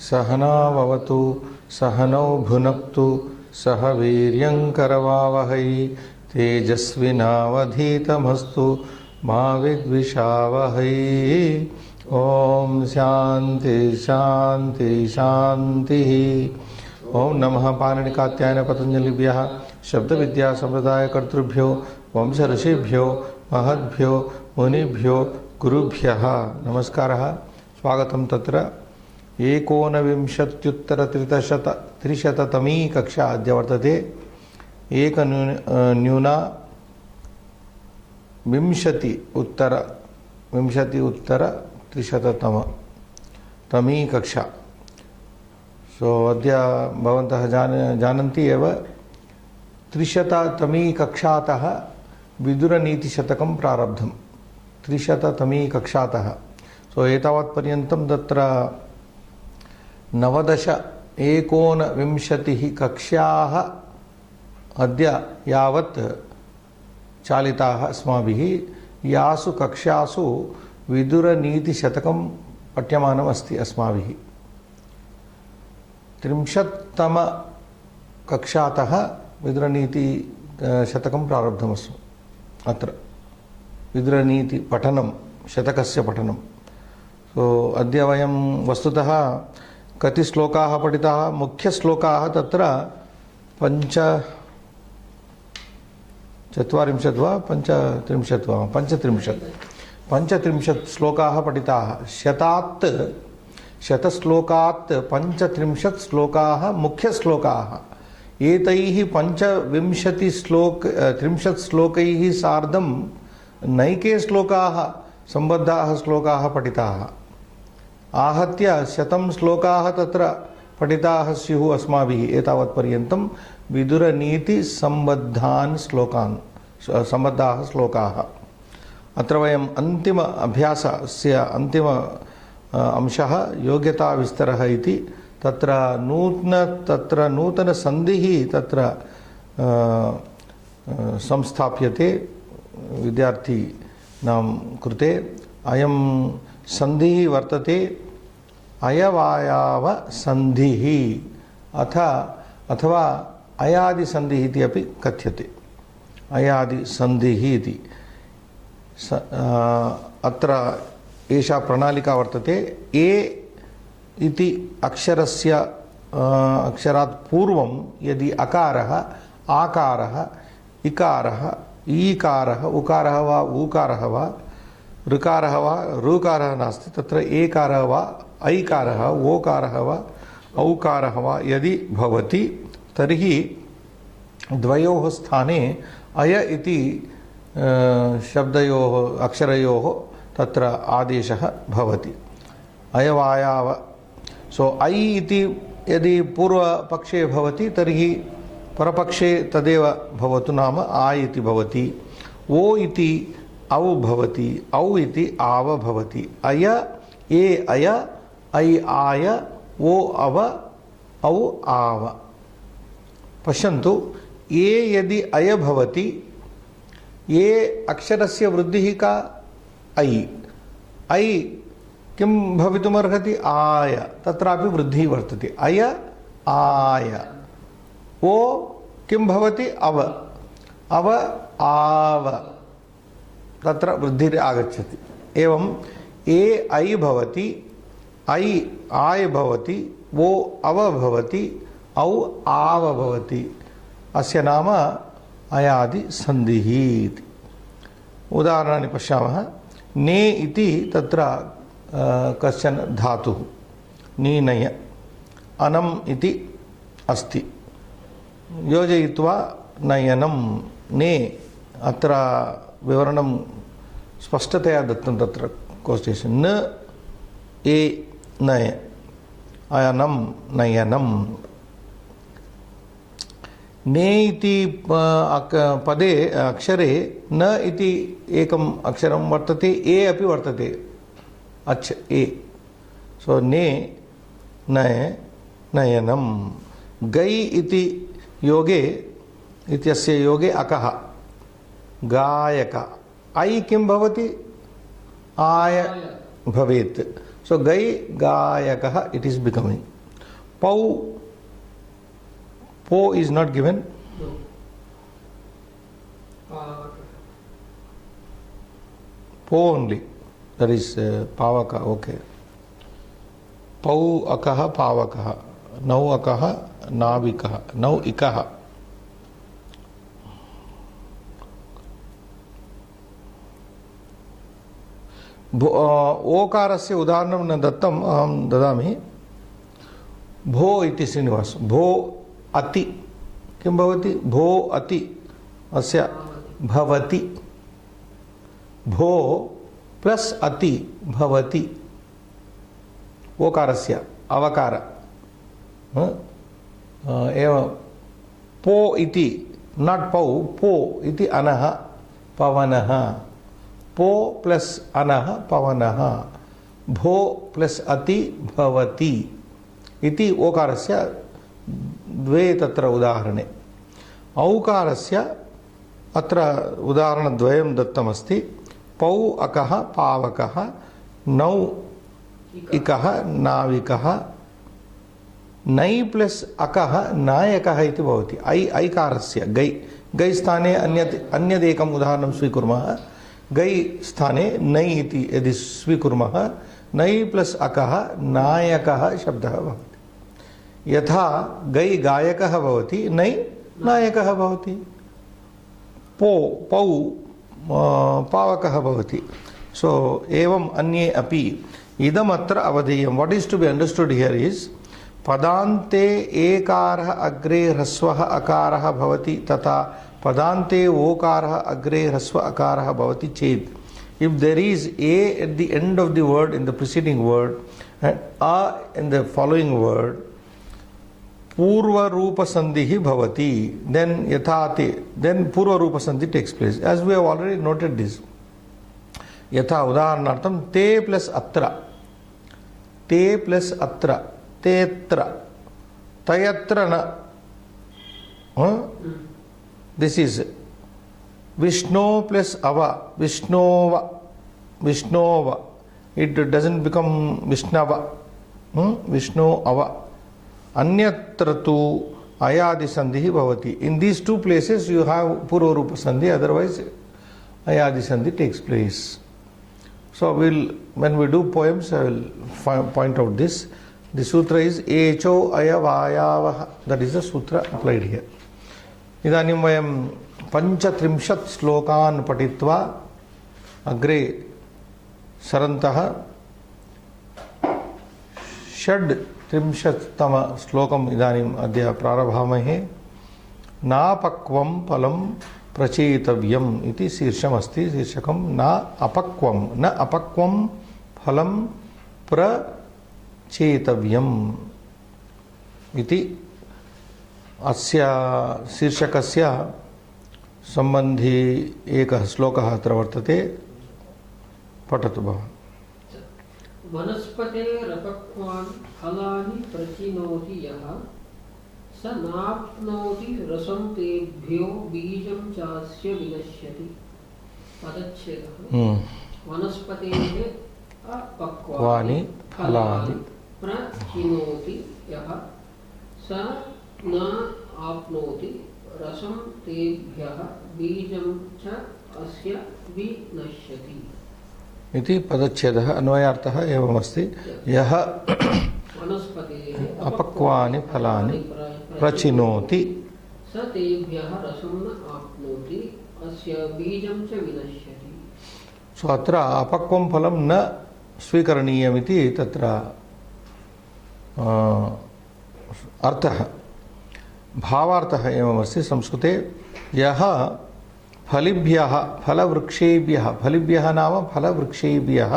सहना भवतु सहनौ भुनक्तु सह वीर्यंकरवावहै तेजस्विनावधीतमस्तु मा विद्विषावहै। ओम शांति शांति शांति। ओम नमः पाणिनिकात्यायन पतंजलिभ्यः शब्द विद्या संप्रदाय कर्तृभ्यो वंश ऋषिभ्यो महद्भ्यो मुनिभ्यो गुरुभ्यः नमस्कारः। स्वागतं तत्र एकोनविंशत्युत्तरत्रिशततमी कक्षा अद्य वर्तते। एक न्यूना विंशति उत्तर त्रिशततमी कक्षा। सो अद्य भवन्तः जानन्ति एव त्रिशततमी कक्षातः विदुरनीतिशतकं प्रारब्धं। त्रिशततमी कक्षातः सो एतावत्पर्यन्तं तत्र 19 कक्षाः अद्य यावत् चालिताः अस्माभिः। यासु कक्षासु विदुरनीतिशतकं पठ्यमानमस्ति अस्माभिः। 30तम कक्षातः विदुरनीतिशतकं प्रारब्धमस्ति। अत्र विदुरनीति पठनं शतकस्य पठनं। सो अद्य वयं वस्तुतः कति श्लोकाः पठिताः। मुख्यश्लोकाः तत्र 45 वा 35 वा 35 श्लोकाः पठिताः। शतश्लोकात् 35 श्लोकाः मुख्यश्लोकाः। एतैः 30 श्लोकैः सार्धं नैके श्लोकाः सम्बद्धाः श्लोकाः पठिताः। आहत्य 100 श्लोकाः तत्र पठिताः स्युः अस्माभिः एतावत्पर्यन्तं विदुरनीतिसम्बद्धान् सम्बद्धाः श्लोकाः। अत्र वयम् अन्तिम अभ्यासस्य अन्तिम अंशः योग्यताविस्तरः इति। तत्र नूतनसन्धिः तत्र संस्थाप्यते विद्यार्थिनां कृते। अयं सन्धिः वर्तते अयवायाव सन्धिः अथवा अयादिसन्धिः इति अपि कथ्यते। अयादिसन्धिः इति अत्र एषा प्रणालिका वर्तते। ए इति अक्षरात् पूर्वं यदि अकारः आकारः इकारः ईकारः उकारः वा ऊकारः वा ऋकारः वा ऋकारः नास्ति, तत्र एकारः वा ऐकारः ओकारः वा औकारः वा यदि भवति तर्हि द्वयोः स्थाने अय इति शब्दयोः अक्षरयोः तत्र आदेशः भवति। अयवायाव। सो ऐ इति यदि पूर्वपक्षे भवति तर्हि परपक्षे तदेव भवतु, नाम आ इति भवति। ओ इति औ भवति, औ इति आव भवति। अय ए अय ऐ आय ओ अव औ आव। पश्यन्तु, ए यदि अय भवति, ए अक्षरस्य वृद्धिः का ऐ। ऐ किं भवितुमर्हति आय, तत्रापि वृद्धिः वर्तते। अय आय। ओ किं भवति अव, अव आव, तत्र वृद्धिः आगच्छति। एवं ए ऐ भवति, ऐ आय भवति, ओ अव भवति, औ आव भवति। अस्य नाम अयादिसन्धिः इति। उदाहरणानि पश्यामः। ने इति तत्र कश्चन धातुः नीनय। अनम् इति अस्ति, योजयित्वा नयनं। ने अत्र विवरणं स्पष्टतया दत्तं तत्र कोष्ठेषु। न ए नय अयनं नयनं। ने इति पदे अक्षरे न इति एकम् अक्षरं वर्तते, ए अपि वर्तते, अच् ए। सो ने नय नयनं। गै इति योगे इत्यस्य योगे अकः गायक। ऐ किं भवति आय भवेत्। So gai gayakah it is becoming. Pau, po is not given. No. Po only. That is pavaka. Okay. Pau akaha pavakaha. Nau akaha navikaha. Nau ikaha. ओकारस्य उदाहरणं न दत्तम् अहं ददामि. भो इति श्रीनिवास. भो अति किं भवति? भो अति अस्य भवति. भो प्लस अति भवति. ओकारस्य अवकार एवं पो इति नॉट पौ पो इति अनः पवनः. पो प्लस अनः पवनः. भो प्लस अति भवति इति ओकारस्य द्वे तत्र उदाहरणे. औकारस्य अत्र उदाहरणद्वयं दत्तमस्ति. पौ अकः पावकः. नौ इकः नाविकः. नै प्लस अकः नायकः इति भवति. ऐकारस्य गै गै स्थाने अन्यदेकम् उदाहरणं स्वीकुर्मः. गै स्थाने नै इति यदि स्वीकुर्मः, नै प्लस अकः नायकः शब्दः भवति. यथा गै गायकः भवति, नै नायकः भवति. पौ पावकः भवति. सो एवं अन्ये अपि. इदमत्र अवधेयं. What is to be understood here is पदान्ते एकारः अग्रे ह्रस्वः अकारः भवति तथा पदान्ते ओकारः अग्रे ह्रस्व अकारः भवति चेत्, if there is a at the end of the word in the preceding word and a in the following word, purva rupa sandhi bhavati, then yathati, then purva rupa sandhi takes place. As we have already noted this. Yatha udaharanartham te plus atra, te plus atra, tetra, tayatra na. This is Vishnu plus ava, Vishnova, Vishnova. It doesn't become Vishnava. Vishnu ava. Anyatra tu ayadi sandhi bhavati. In these two places you have purva rupa sandhi, otherwise ayadi sandhi takes place. So when we do poems, I will point out this. The sutra is echo ayavayavaha. That is the sutra applied here. इदानीं वयं 35 श्लोकान् पठित्वा अग्रे सरन्तः 36तम श्लोकम् इदानीम् अद्य प्रारभामहे. नापक्वं फलं प्रचेतव्यम् इति शीर्षमस्ति. शीर्षकं न अपक्वं फलं प्रचेतव्यम् इति अस्य शीर्षकस्य संबंधी एकः श्लोकः अत्र वर्तते. पठतु भवान्. वनस्पतेरपक्वान् फलानि प्रचिनोति यः स नाप्नोति रसं तेभ्यो बीजं चास्य विनश्यति. पदच्छेदः. वनस्पतेः अपक्वानि फलानि प्रचिनोति यः स न आप्नोति रसं तेभ्यः बीजं च अस्य विनश्यति इति पदच्छेदः. अन्वयार्थः एवमस्ति. यः वनस्पतेः अपक्वानि फलानि प्रचिनोति स तेभ्यः रसं न आप्नोति अस्य बीजं च विनश्यति. सो अत्र अपक्वं फलं न स्वीकरणीयमिति तत्र अर्थः. भावार्थः एवमस्ति संस्कृते. यः फलिभ्यः फलवृक्षेभ्यः, फलिभ्यः नाम फलवृक्षेभ्यः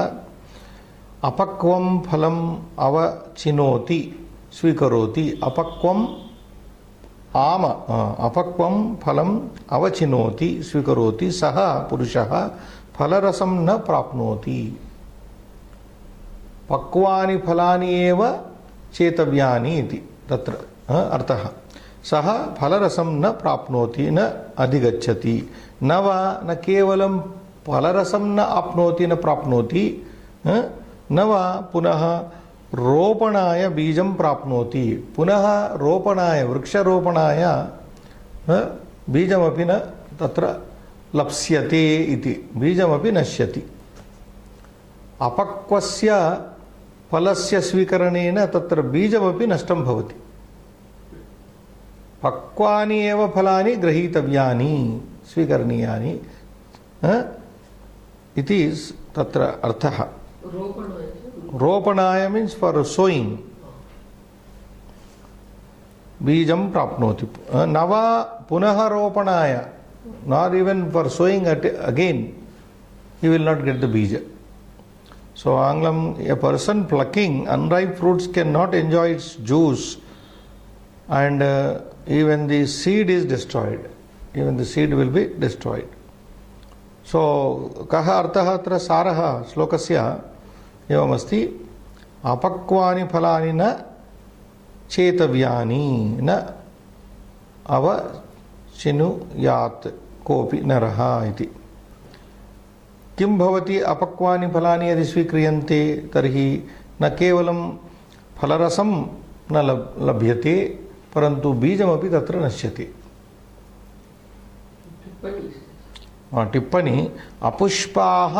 अपक्वं फलम् अवचिनोति स्वीकरोति. अपक्वं फलम् अवचिनोति स्वीकरोति सः पुरुषः फलरसं न प्राप्नोति. पक्वानि फलानि एव चेतव्यानि इति तत्र अर्थः. सः फलरसं न प्राप्नोति न अधिगच्छति. न केवलं फलरसं न आप्नोति न प्राप्नोति न वा पुनः रोपणाय बीजं प्राप्नोति, पुनः रोपणाय वृक्षरोपणाय बीजमपि न तत्र लप्स्यते इति, बीजमपि नश्यति। अपक्वस्य फलस्य स्वीकरणेन तत्र बीजमपि नष्टं भवति। पक्वानि एव फलानि गृहीतव्यानि स्वीकरणीयानि इति तत्र अर्थः। रोपणाय मीन्स फॉर सोइंग, बीजं प्राप्नोति। न वा पुनः रोपणाय, not even for sowing again, he will not get the bija. So Anglam, a person plucking unripe fruits cannot enjoy its juice, and even the seed is destroyed. Even the seed will be destroyed. So कः अर्थः अत्र सारः श्लोकस्य एवमस्ति, अपक्वानि फलानि न चेतव्यानि न अवचिनुयात् कोऽपि नरः इति। किं भवति अपक्वानि फलानि यदि स्वीक्रियन्ते तर्हि न केवलं फलरसं न लभ्यते परन्तु बीजमपि तत्र नश्यते। टिप्पणी, अपुष्पाः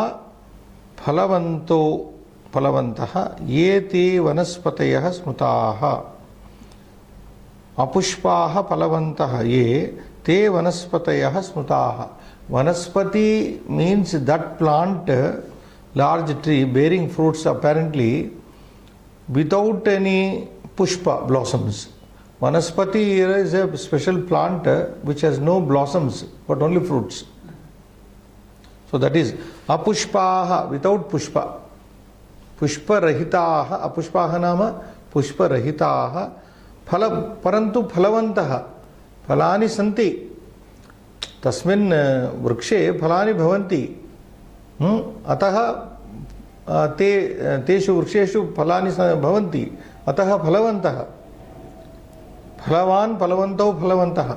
फलवन्तः ये ते वनस्पतयः स्मृताः। अपुष्पाः फलवन्तः ये ते वनस्पतयः स्मृताः। Vanaspati means that plant, large tree bearing fruits apparently without any pushpa, blossoms. Vanaspati here is a special plant which has no blossoms but only fruits. So that is apushpaha, without pushpa. Pushpa rahitaha, apushpaha nama pushpa rahitaha, phala parantu phalavantaha, phalani santi. तस्मिन् वृक्षे फलानि भवन्ति, अतः तेषु वृक्षेषु फलानि भवन्ति, अतः फलवन्तः। फलवान् फलवन्तौ फलवन्तः,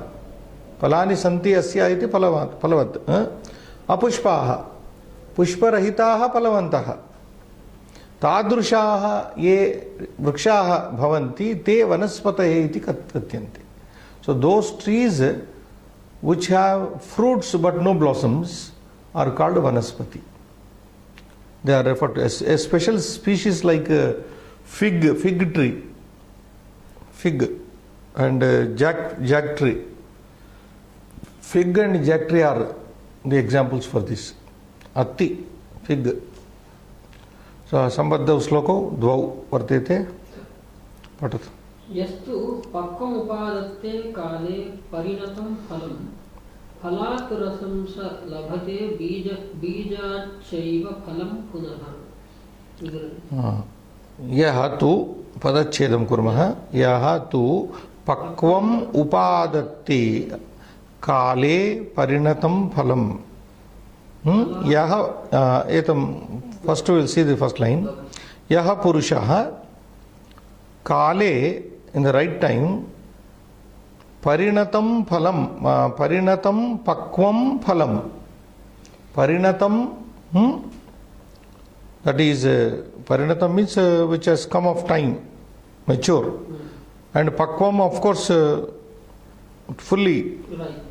फलानि सन्ति अस्य इति फलवत्। अपुष्पाः पुष्परहिताः फलवन्तः, तादृशाः ये वृक्षाः भवन्ति ते वनस्पतयः इति कथ्यन्ते। So those trees which have fruits but no blossoms are called vanaspati. They are referred to as a special species like fig tree, fig and jack tree. Fig and jack tree are the examples for this. Atti, fig. So sambandhav sloko dvau vartete. Patat. यस्तु पक्वम् उपादत्ते काले परिणतं फलं फलात् रसं स लभते बीजाच्चैव फलं पुनः। यः तु पदच्छेदं कुर्मः, यः तु पक्वम् उपादत्ते काले परिणतं फलं, यः एतं first will see the first line, यः पुरुषः काले in the right time parinatam phalam, parinatam pakvam phalam, parinatam, that is parinatam means which has come of time, mature, and pakvam of course fully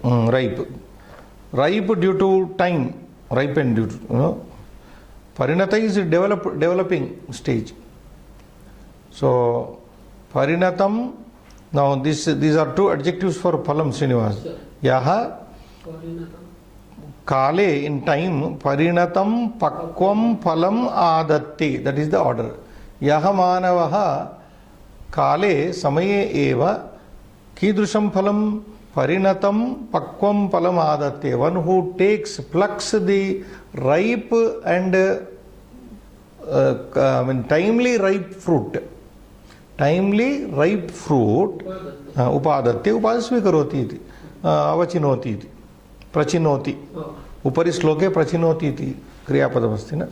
ripe due to time, ripened due to, parinata is developing stage. So parinatam, now these are two adjectives for phalam, Srinivas. Yaha kale, in time, parinatam pakvam phalam adatte, that is the order. Yaha manavaha kale samaye eva kidrusham phalam parinatam pakvam phalam adatte. One who plucks the ripe and timely ripe fruit. Timely ripe fruit upadatti, upadatti svikaroti iti, avachinoti iti, prachinoti. Upari shloke prachinoti iti kriyapadamasti na.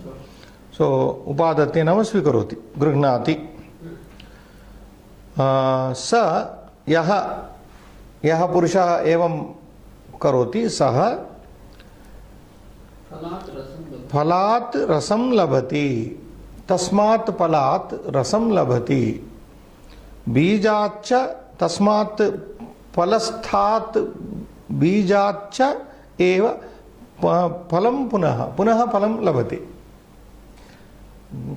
So upadatti nama svikaroti, grihnati. Sa yaha purusha evam karoti saha phalat rasam labhati. tasmat palat rasam labhati. Bijacha tasmat palasthat bijacha eva phalam punaha phalam labhati.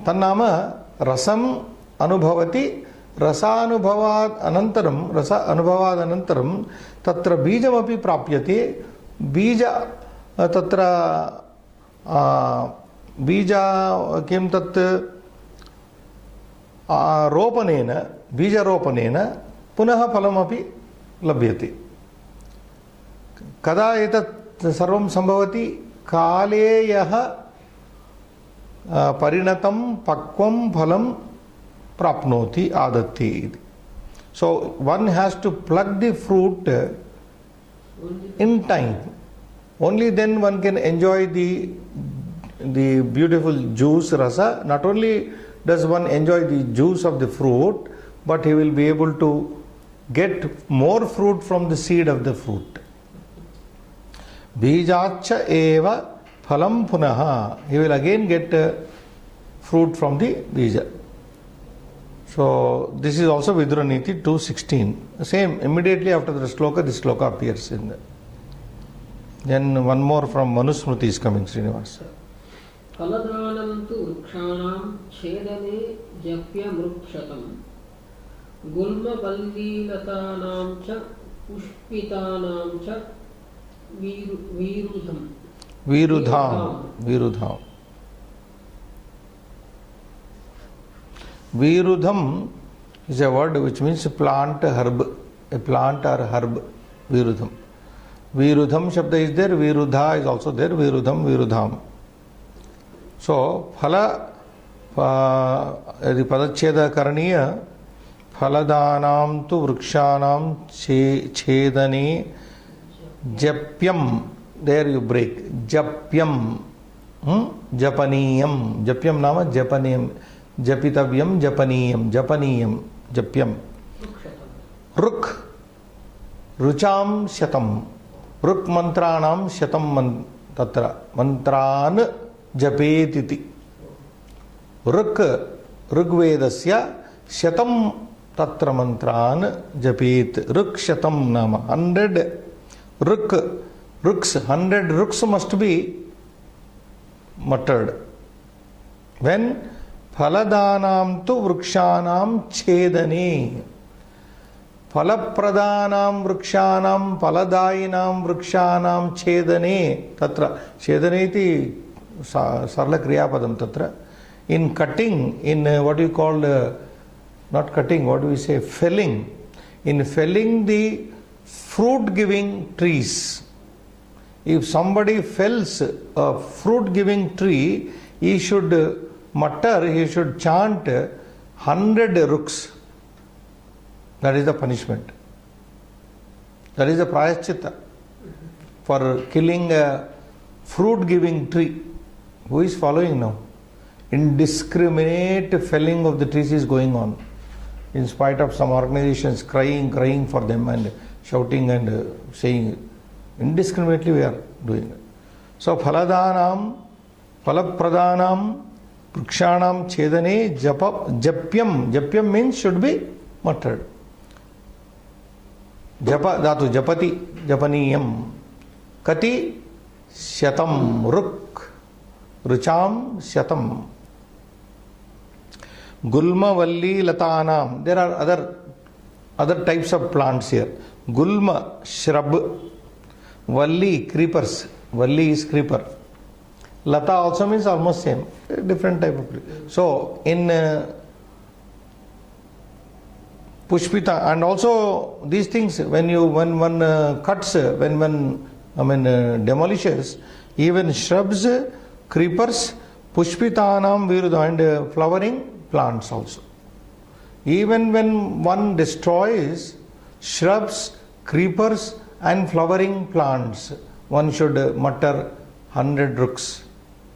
Tannama rasam anubhavati. Rasanubhavad anantaram tatra bijamapi prapyate. Bija tatra bija kim tat ropanena bija ropanena punaha phalamapi labhyate. Kada etat sarvam sambhavati kale yaha parinatam pakvam phalam prapnoti adatti. So one has to pluck the fruit in time. Only then one can enjoy the beautiful juice rasa. Not only does one enjoy the juice of the fruit, but he will be able to get more fruit from the seed of the fruit. Bijacha eva phalam punaha. He will again get fruit from the bija. So this is also Vidura-niti 2:16. Same, immediately after the sloka appears in the. Then one more from Manusmriti is coming, Srinivas. Phaladhanam tu vrikshanam chedane japya mrukshatam gulma ballilatanam cha pushpitanam cha virudham. Virudham is a word which means plant, herb, a plant or herb. Virudham. Virudham shabda is there, virudha is also there, virudham, virudham. So, phala, the padacheda karaniya, phaladhanam tu vrikshanam chedane japyam. There you break. Japyam. Japaniyam. Japyam nama japaniyam. Japitavyam japaniyam. Japaniyam. Japyam. Ruk. Rucham shatam. Ruk mantranam shatam tatra. Mantran japetiti. Ruk. Rugvedasya shatam tatra mantran japet. Ruk shatam nama. 100 ruk. Ruks. 100 ruks must be muttered. When phaladhanam tu vrikshanam chedane. Phalapradanam vrikshanam phaladayinam vrikshanam chedane. Tatra. Chedane iti sarla kriyapadam tatra. In cutting, in what you call, not cutting, what do we say, felling. In felling the fruit giving trees. If somebody fells a fruit giving tree, he should mutter, he should chant 100 ruks. That is the punishment. That is the prayaschitta for killing a fruit giving tree. Who is following now? Indiscriminate felling of the trees is going on. In spite of some organizations crying for them and shouting and saying, indiscriminately we are doing it. So phaladhanam, phalapradanam, vrikshanam chedane japyam. Japyam means should be muttered. Japa dhatu japati, japaniyam. Kati shatam ruk. Rucham shatam. Gulma valli latanam. There are other types of plants here. Gulma, shrub. Valli, creepers. Valli is creeper. Lata also means almost same. Different type of creeper. So in Pushpita, and also these things, when one cuts, when one demolishes, even shrubs, creepers, Pushpitanam virudha, and flowering plants also. Even when one destroys shrubs, creepers and flowering plants, one should mutter 100 ruks,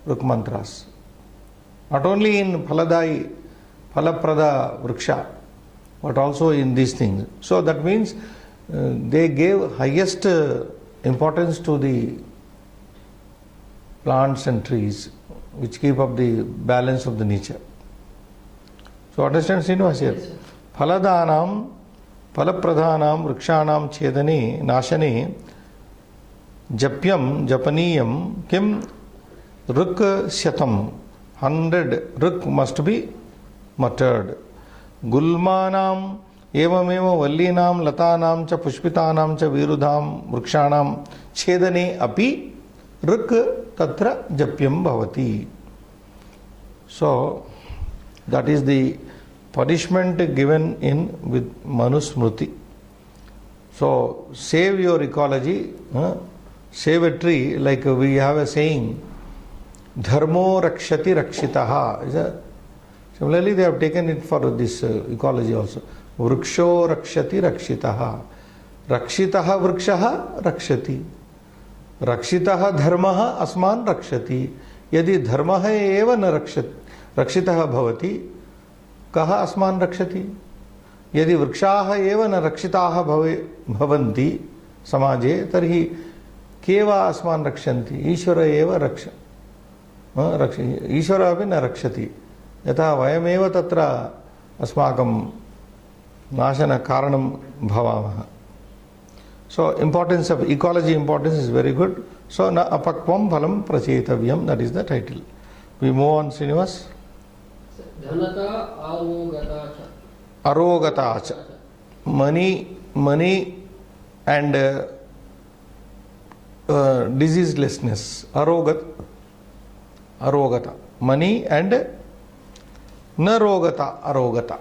ruk mantras. Not only in Phaladai, Phalaprada Vriksha, but also in these things. So that means they gave highest importance to the plants and trees which keep up the balance of the nature. So understand Srinivas here? Yes, sir. Phaladhanam, Phalapradhanam, Vrikshanam, Chedane, Nashane, Japyam, Japaniyam, Kim, Ruk Shatam, 100 Ruk must be muttered. Gulmanam, Evameva, Vallinam, Latanam, Cha Pushpitanam, Cha Virudham, Vrikshanam, Chedane, Api, Ruk Tatra Japyam Bhavati. So, that is the punishment given in with Manusmriti. So, save your ecology, save a tree, like we have a saying, Dharmo Rakshati Rakshitaha. Similarly, they have taken it for this ecology also. Vriksho Rakshati Rakshitaha. Rakshitaha Vrikshaha Rakshati. Rakshitaha Dharmaha Asman Rakshati. Yadi Dharmaha eva na Rakshitaha Bhavati, Kaha Asman Rakshati. Yadi Vrikshaha eva na Rakshitaha Bhavanti Samaje, Tarhi Keva Asman Rakshanti. Ishvara eva Raksha. Ishvara api na Rakshati. Yatha vayameva tatra asmakam nashana karanam bhavamaha. So importance of ecology, importance is very good. So na apakvam phalam prachetavyam, that is the title. We move on, Srinivas. Dhanata arogatacha. Arogatacha. Money and diseaselessness. Arogata. Money and arogata.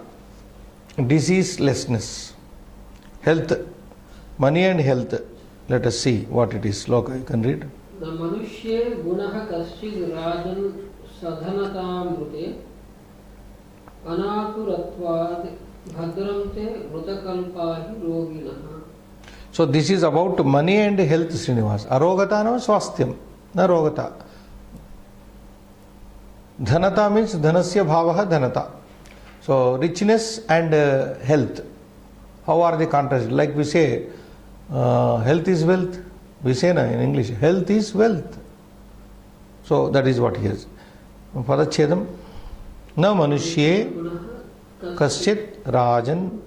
Diseaselessness. Health. Money and health. Let us see what it is. Sloka, you can read. The manushye gunaha kaschid rajan sadhanatamrute anaturatvad bhadramte vrutakalpahi roginaha. So this is about money and health, Srinivas. Arogata no swasthyam, na rogata. Dhanata means dhanasya bhavaha dhanata. So richness and health. How are they contrasted? Like we say, health is wealth. We say na in English, health is wealth. So that is what he is. Padachedam. Na manushye kaschit rajan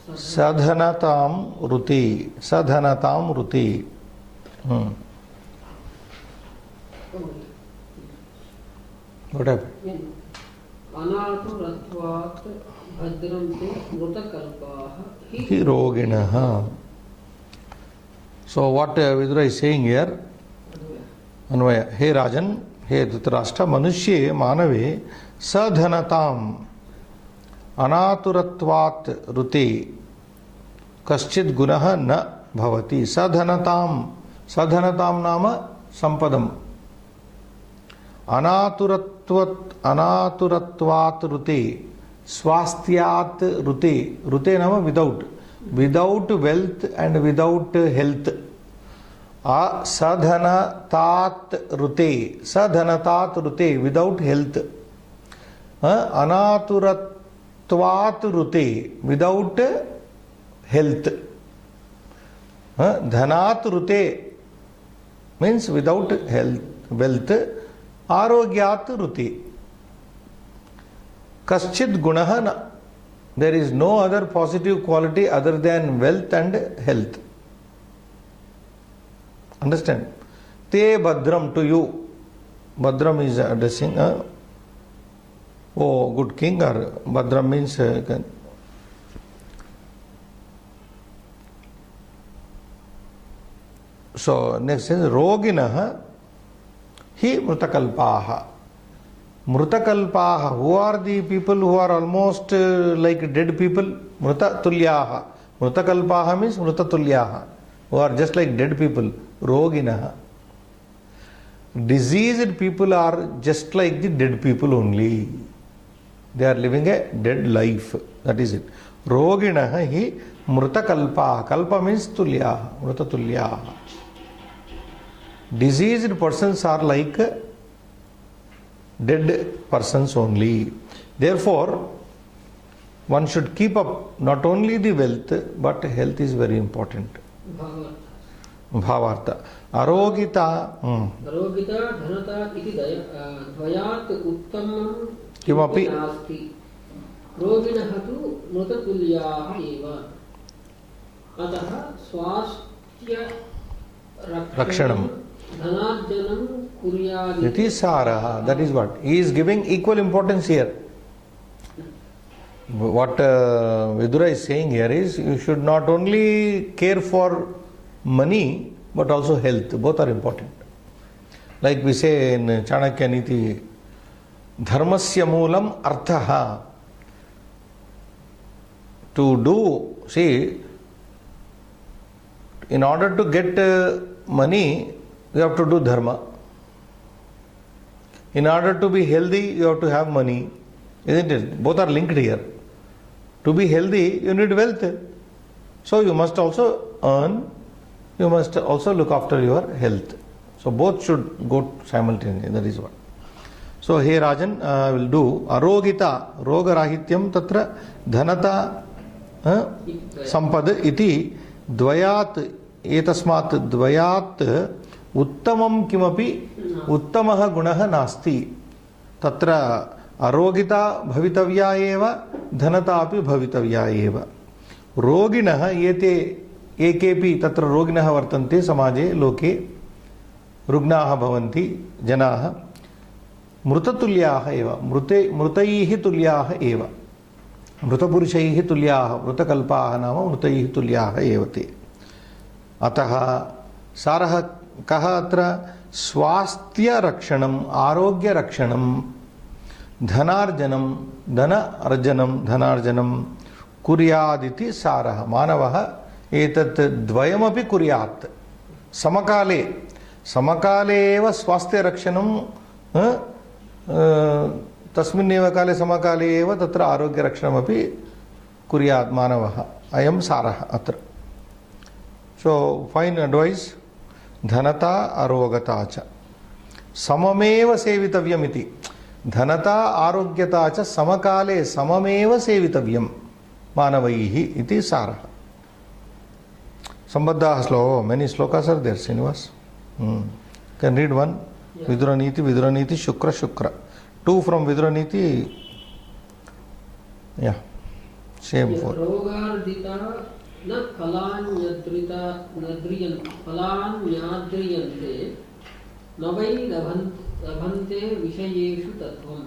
sadhanatam ruti. Sadhanatam ruti. What happened? Anaturatvat bhadramte vrutakalpaha Hi roginaha. So what Vidura is saying here, Anvaya, Hey Rajan, Hey Dhritarashtra, Manushye Manave Sadhanatam Anaturatvat Rute Kaschid Gunaha Na Bhavati. Sadhanatam Nama Sampadam. Anaturatvat Rute Swasthyat Rute. Rute Nama without. Without wealth and without health. Sadhanatat rute. Sadhanatat rute. Without health. Anaturatvat rute. Without health. Dhanat rute means without health, wealth. Arogyat rute. Kaschid gunaha na. There is no other positive quality other than wealth and health. Understand? Te Badram, to you. Badram is addressing oh good king, or Badram means so next is Roginaha Hi Mrutakalpaha. Mrutakalpaha, who are the people who are almost like dead people? Mrutatulyaha. Mrutakalpaha means Mrutatulyaha, who are just like dead people. Roginaha. Diseased people are just like the dead people only. They are living a dead life. That is it. Roginaha hi Mrutakalpaha. Kalpa means Tulyaha. Mrutatulyaha. Diseased persons are like dead persons only. Therefore, one should keep up not only the wealth, but health is very important. Bhavartha. Arogita. Arogita dhanata iti dvayat uttamam Kimapi. nasti. रोगिणः तु मृततुल्याः एव अतः स्वास्थ्य रक्षणं धनार्जनं कुर्यात् It is Saraha. That is what he is giving equal importance here. What Vidura is saying here is you should not only care for money but also health. Both are important. Like we say in Chanakya Niti, dharmasya moolam arthaha. To do, see, in order to get money, you have to do dharma. In order to be healthy, you have to have money. Isn't it? Both are linked here. To be healthy, you need wealth. So you must also earn, you must also look after your health. So both should go simultaneously. That is what. So here Rajan will do arogita, roga rahityam tatra dhanata sampad iti dvayat etasmat dvayat uttamam kimapi uttamaha gunaha nasti. Tatra arogita bhavitavya eva dhanata api bhavitavya eva. Roginah ete ekepi tatra roginah vartante samaje loke rugnaah bhavanti janaah mrutatulyaah eva mrutaihi tulyaah eva mrutapurushaihi tulyaah mrutakalpaah nama mrutaihi tulyaah evate. Atah sarah kaha atra swasthya rakshanam arogya rakshanam dhanarjanam dhanarjanam kuryaditi sarah manavah etat dvayamapi kuryat samakale eva swasthya rakshanam tasminneva kale samakale eva tatra arogya rakshanamapi kuryat manavah ayam sarah atra. So fine advice. Dhanata arogata cha samameva sevitavyam iti. Dhanata arogyata cha samakale samameva sevitavyam manavaihi iti sarah. Sambadha sloka. Many slokas are there, Srinivas. Can read one. Yeah. Viduraniti, Shukra. Two from Viduraniti. Yeah. Same for. Rogardita na phalanyadrita phalanyadriyante navai labhante vishayeshu tattvam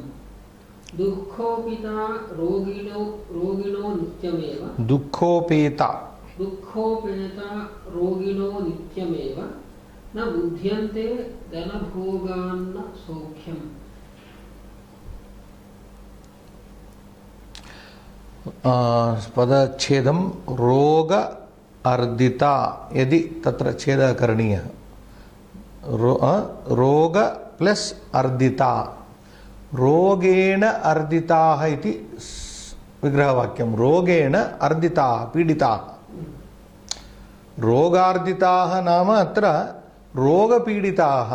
dukkopita rogino nityameva dukkopeta rogino nityameva na buddhyante dhanabhoganna saukhyam. पदच्छेदम रोग अर्दिता यदि तत्र छेदः करणीयः रोग plus अर्दिता रोगेण अर्दिताः इति विग्रहवाक्यं रोगेण अर्दिताः पीडिताः रोगार्दिताः नाम अत्र रोगपीडिताः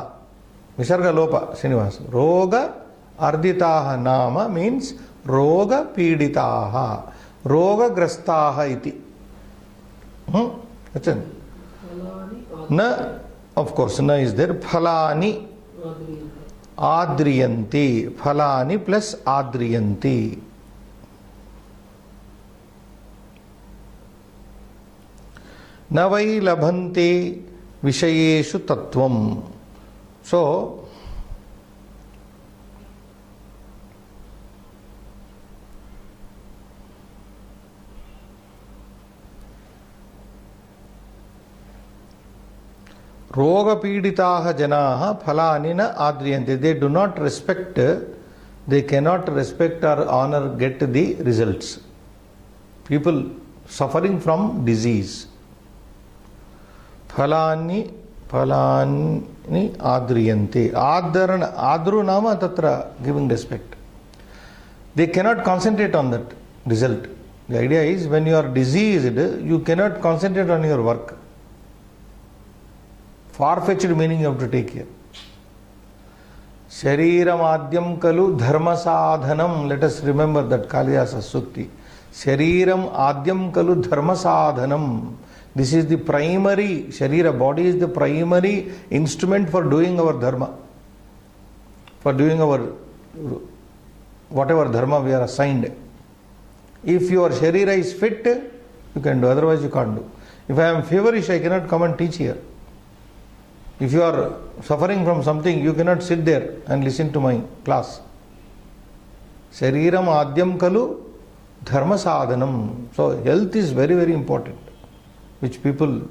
विसर्गलोप श्रीनिवास रोग अर्दिताः नाम मीन्स रोग पीडिताः रोगग्रस्ताः इति न of course न is there फलानि आद्रियन्ति फलानि plus आद्रियन्ति न वै लभन्ते विषयेषु तत्त्वम्. So रोगपीडिताः जनाः फलानि न आद्रियन्ते. They do not respect, they cannot respect or honor, get the results. People suffering from disease. Phalani adriyante. Adru nama tatra giving respect. They cannot concentrate on that result. The idea is when you are diseased, you cannot concentrate on your work. Far-fetched meaning you have to take here. Shariram adyam kalu dharma sadhanam. Let us remember that Kalidasa Sukti. Shariram adyam kalu dharma sadhanam. This is the primary, Sharira, body is the primary instrument for doing our dharma. For doing our, whatever dharma we are assigned. If your sharira is fit, you can do, otherwise you can't do. If I am feverish, I cannot come and teach here. If you are suffering from something, you cannot sit there and listen to my class. Shariram adyam kalu dharma sadhanam. So health is very, very important, which people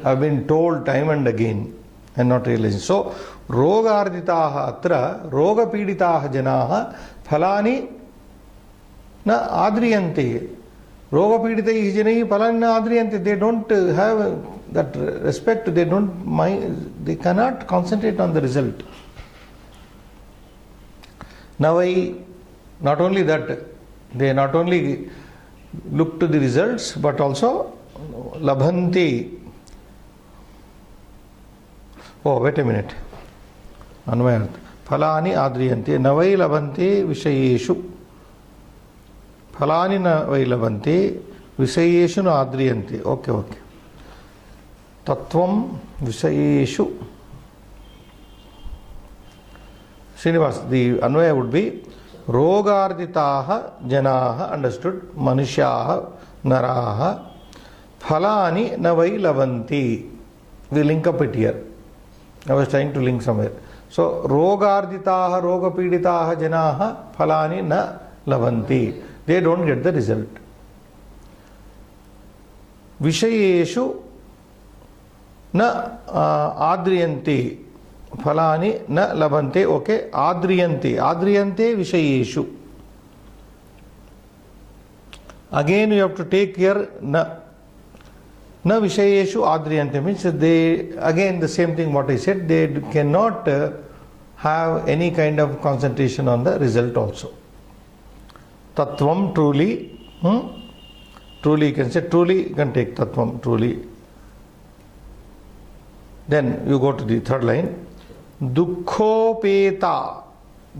have been told time and again and not realizing. So rogarditaha atra rogapiditaha janaha phalani na adriyante. Rogapiditaihi janaihi phalani na adriyante. They don't have that respect, they don't mind, they cannot concentrate on the result. Now not only that, they not only look to the results but also labhanti. Oh, wait a minute. Anvayat. Phalani adriyante navai labhante vishayeshu. Phalani navai labhante vishayeshu na adriyante. Okay. Tattvam vishayeshu. Srinivas, the Anvaya would be Rogarditaha Janaha, understood, Manusyaha, Naraha, Phalani Navai Lavanti. We link up it here. I was trying to link somewhere. So, Rogarditaha, Rogapiditaha Janaha, Phalani Na Lavanti. They don't get the result. Vishayeshu Na Adriyanti. Phalani na labhante, okay, adriyante vishayeshu. Again you have to take here na vishayeshu adriyante, means they, again the same thing what I said, they cannot have any kind of concentration on the result also. Tattvam, truly, truly you can say, truly you can take tattvam, truly. Then you go to the third line. Dukkopeta,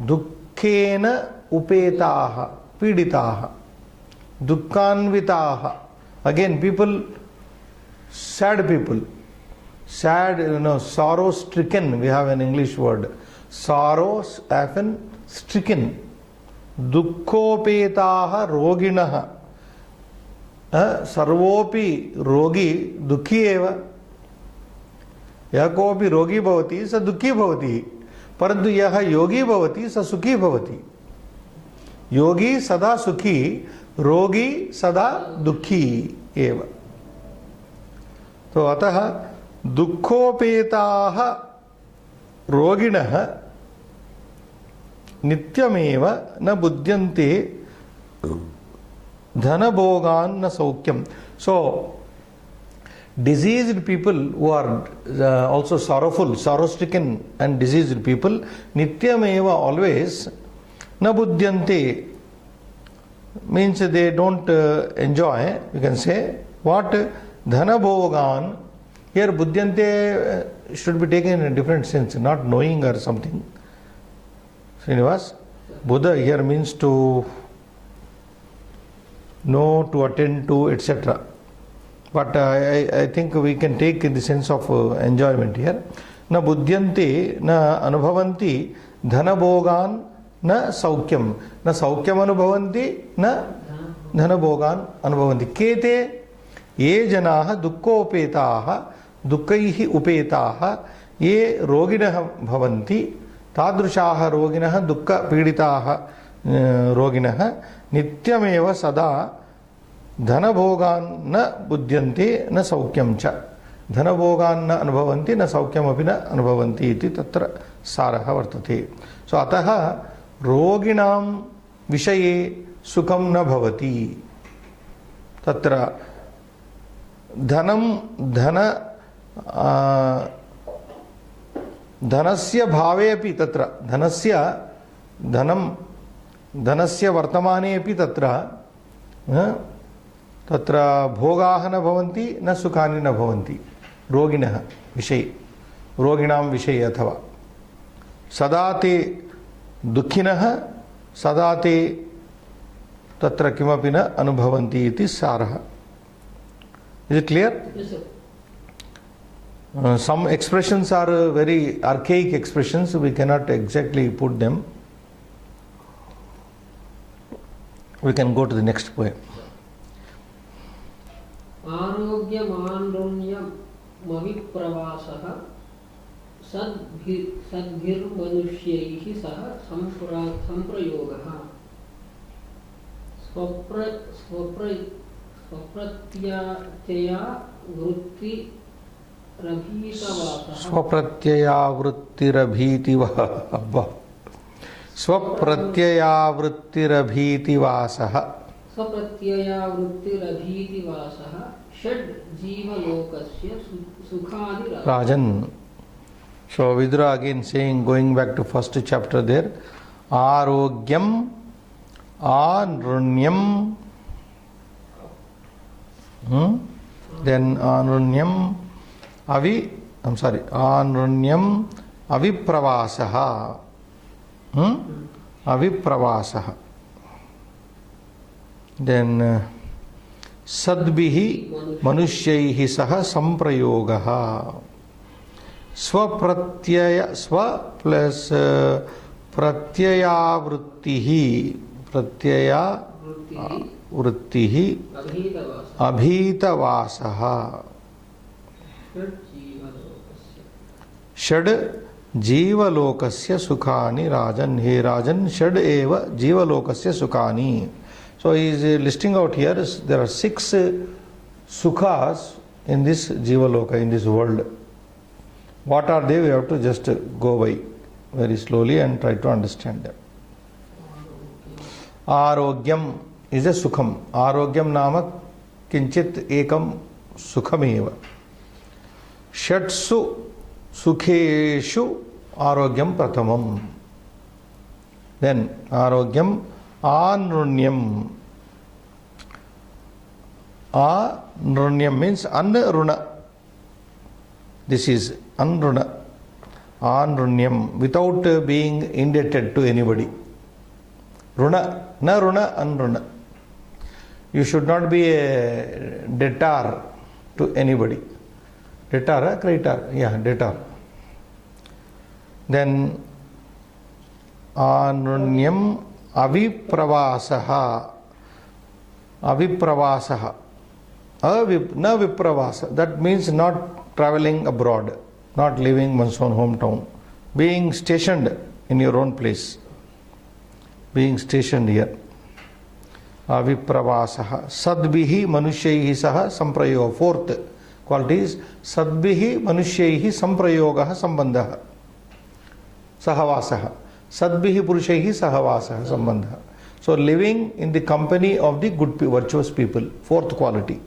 dukkena upetaha, piditaha, dukkanvitaha. Again, people, sad people, sad, sorrow stricken, we have an English word. Sorrow, often stricken. Dukkopetaha roginaha. Sarvopi rogi dukhi eva. यह कोऽपि रोगी भवति स दुःखी भवति, परंतु यह योगी भवति स सुखी भवति. योगी सदा सुखी, रोगी सदा दुःखी एव. तो अतः दुःखोपेताः रोगिणः नित्यमेव न बुध्यन्ते धनभोगान् न सौख्यम्. So diseased people who are also sorrowful, sorrow-stricken and diseased people, nityameva, always, na buddhyante, means they don't enjoy, you can say, what? Dhana bhogan. Here buddhyante should be taken in a different sense, not knowing or something. Srinivas, Buddha here means to know, to attend to, etc. But I think we can take in the sense of enjoyment here. Na buddhyante, na anubhavanti, dhana bhogan, na saukyam. Na saukyam anubhavanti, na dhana bhogan anubhavanti. Kete ye janaha dukkopetaha, dukkaihi upetaha, ye roginah bhavanti, tadrushaha roginah dukka piditaha roginah, nityameva sada धन भोगान् न बुध्यन्ते न सौख्यं च. धन भोगान् न अनुभवन्ति न सौख्यमपि न अनुभवन्ति इति तत्र सारः वर्तते. सो अतः रोगिणां विषये सुखं न भवति. तत्र धनस्य भावे अपि, तत्र धनस्य वर्तमाने अपि तत्र भोगाः न भवन्ति न सुखानि न भवन्ति. रोगिणः विषये, रोगिणां विषये अथवा सदा ते दुःखिनः, सदा ते तत्र किमपि न अनुभवन्ति इति सारः. Is it clear? Yes, sir. Some expressions are very archaic expressions, we cannot exactly put them. We can go to the next poem. आरोग्यमानरुण्यमविप्रवासः सद्भिर्मनुष्यैः सह संप्रयोगः स्वप्रत्यया वृत्तिरभीतिवासः स्वप्रत्ययावृत्तिरभीतिवासः षड् जीवलोकस्य सुखानि राजन्. So Vidura again saying, going back to first chapter there, Arogyam, Anrunyam, then Anrunyam, Anrunyam, Avipravasaha, Avipravasaha. Then Sadbihi Manushyaih Saha Samprayogaha. Swapratyaya, Swa plus Pratyayavrittihi, Pratyayavrittihi, Abhitavasaha. Shad Jivalokasya Sukhani Rajan. He Rajan, Shad Eva Jivalokasya Sukhani. So he is listing out here, there are 6 sukhas in this Jivaloka, in this world. What are they? We have to just go by very slowly and try to understand them. Arogyam is a sukham. Arogyam nama kinchit ekam sukhameva. Shatsu sukheshu arogyam prathamam. Then arogyam anrunyam. Anrunyam means anruna. This is anruna. Anrunyam, without being indebted to anybody. Runa, na runa, anruna. You should not be a debtor to anybody. Debtor, creditor? Yeah, debtor. Then Anunyam Avipravasaha. Avipravasaha. Na vipravasa. That means not traveling abroad, not leaving one's own hometown. Being stationed in your own place. Being stationed here. Avipravasaha. Sadbihi manushyaih saha samprayoga. Fourth quality is Sadbihi manushyaih samprayoga sambandha. Sahavasaha. Sadbihi purushaihi sahavasaha sambandha. So living in the company of the good, virtuous people. Fourth quality.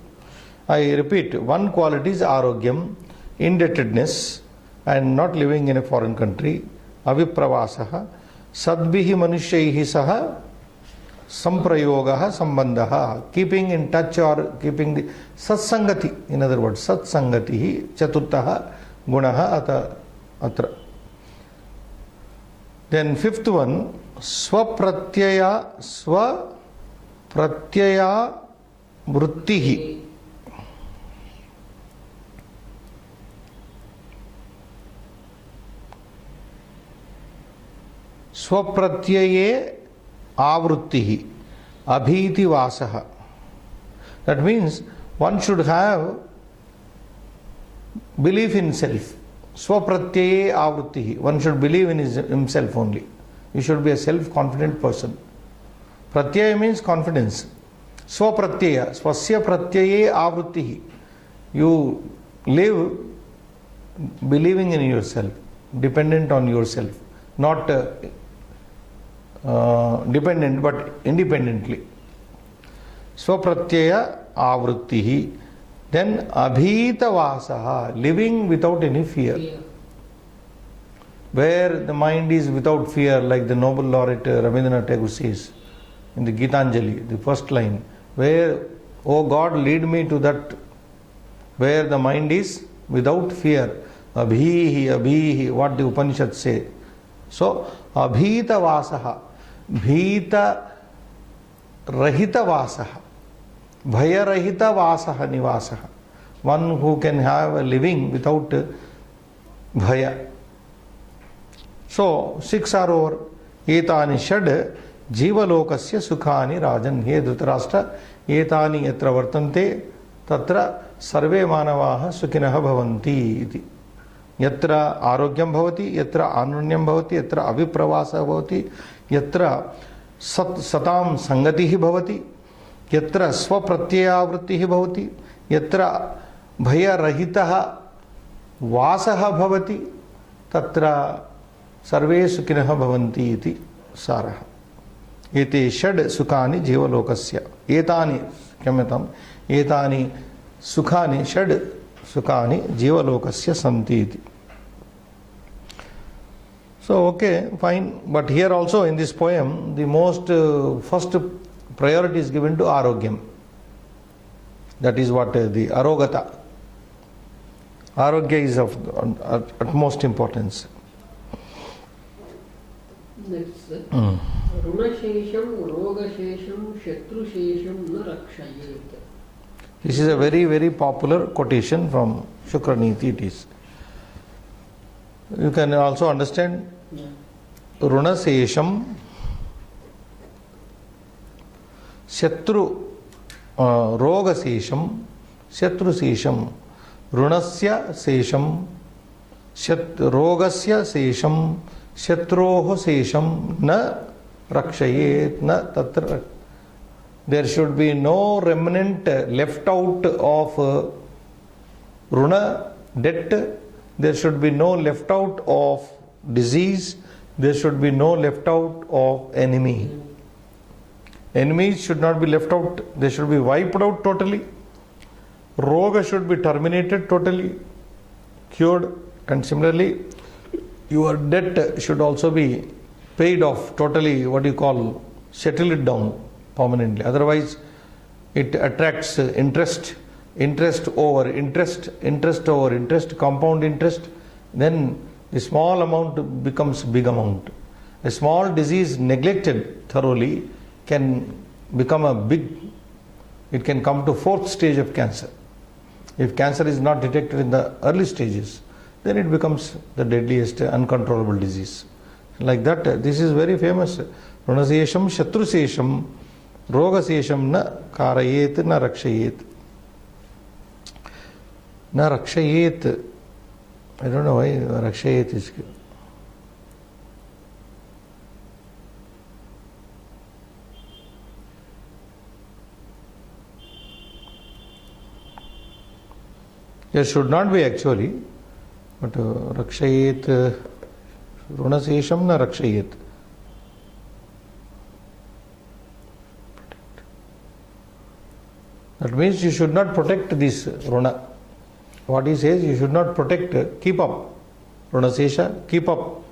I repeat, one quality is arogyam, indebtedness, and not living in a foreign country. Avipravasaha. Sadbihi manushyaih saha samprayogaha sambandha. Keeping in touch or keeping the satsangati. In other words, satsangatihi chaturtaha gunaha atra. Then fifth one, swapratyaya vrittihi. Swapratyaye avrittihi. Abhiti vasaha. That means one should have belief in self. Swapratyaye avrittihi. One should believe in himself only. You should be a self-confident person. Pratyaya means confidence. Swapratyaya. Swasya pratyaye avrittihi. You live believing in yourself, dependent on yourself. Not dependent but independently. Swapratyaya avrittihi. Then abhita vasaha, living without any fear. Where the mind is without fear, like the noble laureate Rabindranath Tagore says in the Gitanjali, the first line, where, O God, lead me to that where the mind is without fear. Abhihi, what the Upanishads say. So, abhita vasaha, bhita rahita vasaha, bhaya rahita vasaha nivasaha. One who can have a living without bhaya. So, 6 are over. Etani shad जीवलोकस्य सुखानि राजन् हे धृतराष्ट्र एतानि यत्र वर्तन्ते तत्र सर्वे मानवाः सुखिनः भवन्ति इति यत्र आरोग्यं भवति यत्र आनून्यं भवति यत्र अविप्रवासः भवति यत्र सतां संगतिः भवति यत्र स्वप्रत्ययावृत्तिः भवति यत्र भयरहितः वासः भवति तत्र सर्वे सुखिनः भवन्ति इति सारः एते षड् सुखानि जीवलोकस्य एतानि क्षम्यताम् एतानि सुखानि षड् सुखानि जीवलोकस्य सन्ति इति So okay, fine, but here also in this poem the most first priority is given to arogyam. That is what the arogata. Arogya is of utmost importance. Next, Runashesham, Rogashesham, Shatrusesham na rakshayet. This is a very, very popular quotation from Shukraniti it is. You can also understand Runasesham, Shatru, Rogasesham, Shatrusesham, Runasya Sesham, Rogasya Sesham, Shatroho Sesham, na Rakshayet, na Tatra. There should be no remnant left out of Runa, debt. There should be no left out of disease. There should be no left out of enemy. Enemies should not be left out. They should be wiped out totally. Roga should be terminated totally, cured. And similarly, your debt should also be paid off totally, what you call, settle it down permanently. Otherwise, it attracts interest. Interest over interest, interest over interest, compound interest, then the small amount becomes big amount. A small disease neglected thoroughly can become a big, it can come to 4th stage of cancer. If cancer is not detected in the early stages, then it becomes the deadliest uncontrollable disease. Like that, this is very famous. Runasesham, Shatrusesham, Rogasesham na karayet na rakshayet. Na rakshayet. I don't know why rakshayet is. There should not be actually, but rakshayet, runasesham na rakshayet. That means you should not protect this runa. What he says, you should not protect, keep up. Runasesha, keep up.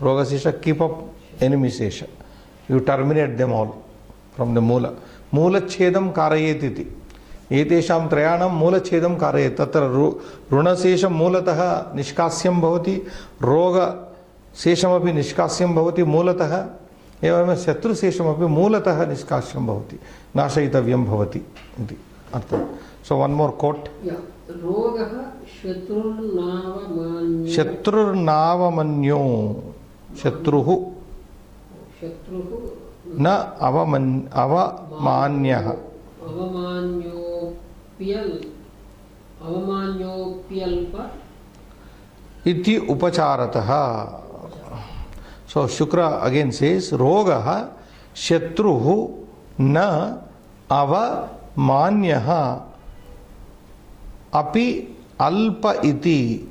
Rogasesha, keep up. Enemy sesha. You terminate them all from the mula. Mula chedam karayetiti. Etesham trayanam mula chedam karayet. Tatra runasesham mulataha nishkasyam bhavati. Roga sesham api nishkasyam bhavati mulataha. Evam shatru sesham api mulataha nishkasyam bhavati. Nashayitavyam bhavati. So one more quote. Yeah. Rogaha Shatrurnavamanyo. Shatrurnavanyo. Shatruhu. Shatruhu. Na avamanyaha. Avamanyopyalpa. Iti upacharataha. So Shukra again says, Rogaha Shatruhu na avamanyaha. Api alpa iti.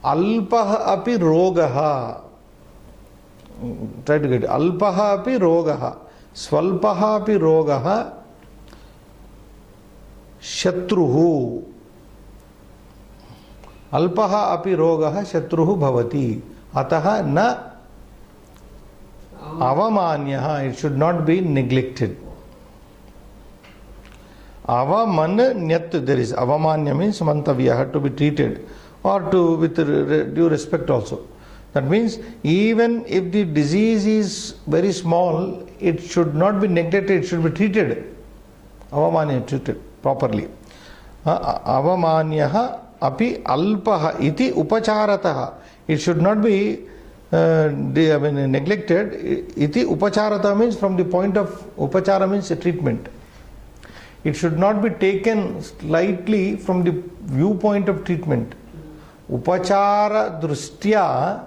Alpaha api rogaha. Try to get it. Alpaha api rogaha. Swalpaha api rogaha. Shatruhu. Alpaha api rogaha shatruhu bhavati. Ataha na avamanyaha. It should not be neglected. Avamanyat, there is avamanya means mantavya, to be treated or to with due respect also. That means even if the disease is very small, it should not be neglected, it should be treated. Avamanya, treated properly. Avamanyaha api alpaha iti upacharataha. It should not be neglected. Iti upacharata means from the point of upachara means a treatment. It should not be taken slightly from the viewpoint of treatment. Upachara drushtya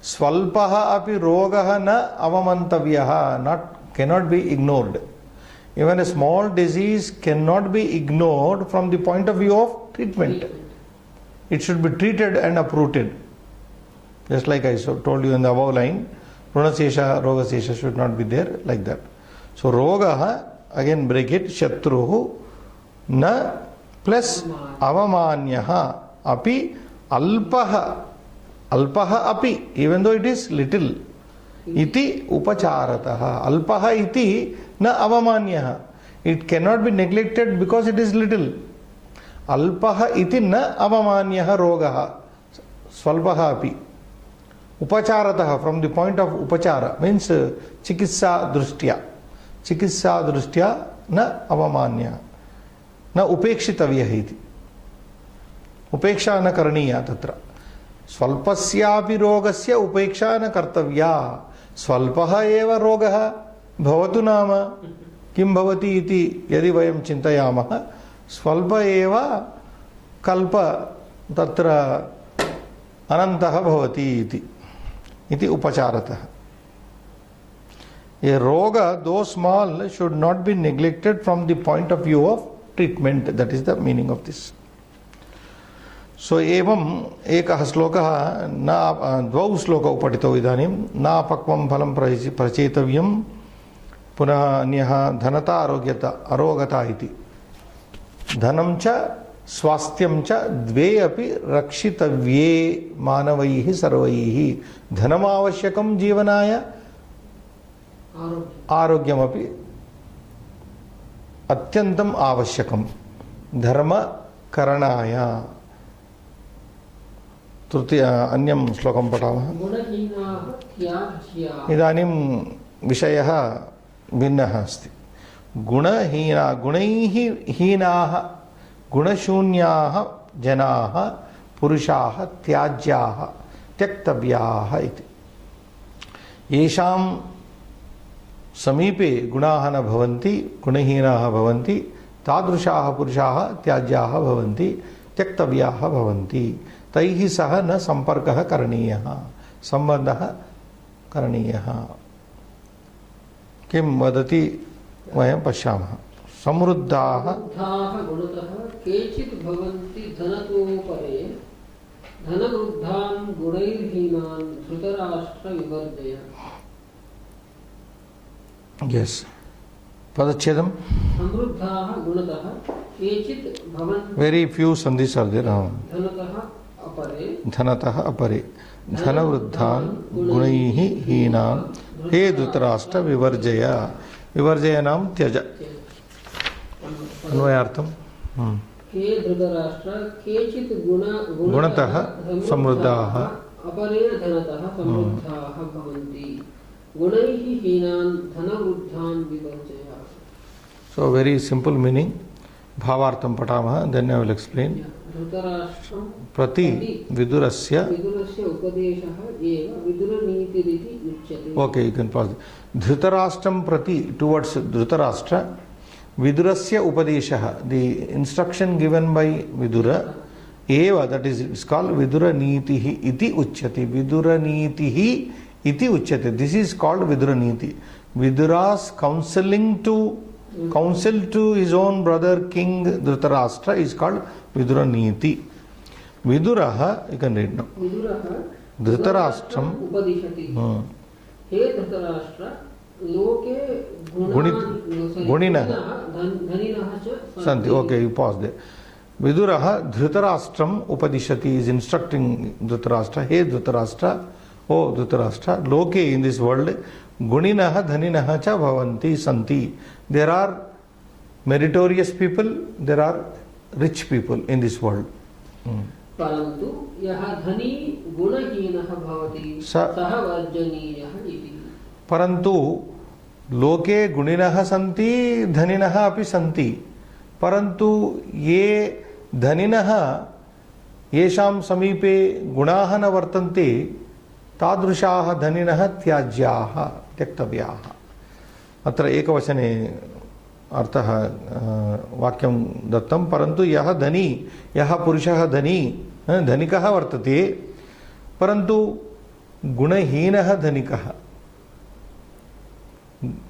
swalpaha api rogaha na avamantavyaha, cannot be ignored. Even a small disease cannot be ignored from the point of view of treatment. It should be treated and uprooted. Just like I told you in the above line, runasesha, rogasesha should not be there, like that. So rogaha, again break it, shatruhu na plus avamanyaha api alpaha, alpaha api, even though it is little, iti upacharataha, alpaha iti na avamanyaha, it cannot be neglected because it is little. Alpaha iti na avamanyaha rogaha, swalpaha api. Upacharataha, from the point of upachara, means chikitsa drushtya. Chikitsa drushtya na avamanya, na upekshitavyah iti. Upeksha na karaniya tatra. Swalpasyapi rogasya upeksha na kartavya. Swalpaha eva rogaha bhavatu nama kim bhavati iti yadi vayam chintayamaha. Swalpa eva kalpa tatra anantaha bhavati iti. Iti upacharataha. A roga, though small, should not be neglected from the point of view of treatment. That is the meaning of this. So, evam ekah slokah na dvau sloka upatito idanim na pakvam phalam prachetavyam punah anyaha dhanata arogata iti. Dhanam cha Swasthyam च द्वे अपि रक्षितव्ये मानवैः सर्वैः. धनम आवश्यकम जीवनाय, आरोग्यमपि अत्यंतम आवश्यकम धर्म करणाय. तृतीय अन्यं श्लोकं पठामः. इदानीं विषयः भिन्नः अस्ति. गुणहीना, गुणैः हीनाः गुणशून्याः जनाः पुरुषाः त्याज्याः त्यक्तव्याः इति. येषां समीपे गुणाः न भवन्ति, गुणहीनाः भवन्ति, तादृशाः पुरुषाः त्याज्याः भवन्ति, त्यक्तव्याः भवन्ति. तैः सह न सम्पर्कः करणीयः, सम्बन्धः करणीयः. किं वदति वयं पश्यामः. समृद्धाः गुणतः केचित् भवन्ति धनतोपरे धनवृद्धान् गुणैर्हीनान् धृतराष्ट्र विवर्जय. यस, पदच्छेदं. समृद्धाः गुणतः केचित् भवन्ति. वेरी फ्यू संधिस् आर देयर. धनतः अपरे धनवृद्धान् गुणैः हीनान् हे धृतराष्ट्र विवर्जय. विवर्जय नाम त्यज. अन्वयार्थम. हे धृतराष्ट्र केचित् गुणतः समृद्धाः अपरे धनतः समृद्धाः भवन्ति गुणैः हीनान् धनवृद्धान् विवर्जय. So very simple meaning. भावार्थम पठामः, then I will explain. धृतराष्ट्रं प्रति विदुरस्य उपदेशः एव विदुरनीतिरिति उच्यते. Okay, you can pause. धृतराष्ट्रं प्रति, towards Dhritarashtra. Vidurasya upadeshaha, the instruction given by Vidura, eva, that is, it's called Vidura Nitihi iti uchyati. Vidura Nitihi iti uchyati. This is called Vidura Niti. Vidura's counsel to his own brother King Dhritarashtra is called Vidura Niti. Viduraha, you can read now. Viduraha Dhritarashtram upadishati. He Dhritarashtra loke गुणिनः सन्ति. Okay, you pause there. Viduraha Dhritarashtram upadishati is instructing Dhritarashtra. Hey Dhritarashtra, oh Dhritarashtra, loke, in this world, guninaha dhaninaha cha bhavanti santi. There are meritorious people, there are rich people in this world. परंतु यह धनी गुणहीनः भवति सः वर्जनीयः इति. परंतु लोके गुणिनः सन्ति, धनिनः अपि सन्ति. परंतु ये धनिनः येषां समीपे गुणाः न वर्तन्ते, तादृशाः धनिनः त्याज्याः त्यक्तव्याः। अत्र एकवचने अर्थः वाक्यं दत्तं, परन्तु यः धनी, यः पुरुषः धनी धनिकः वर्तते, परन्तु गुणहीनः धनिकः,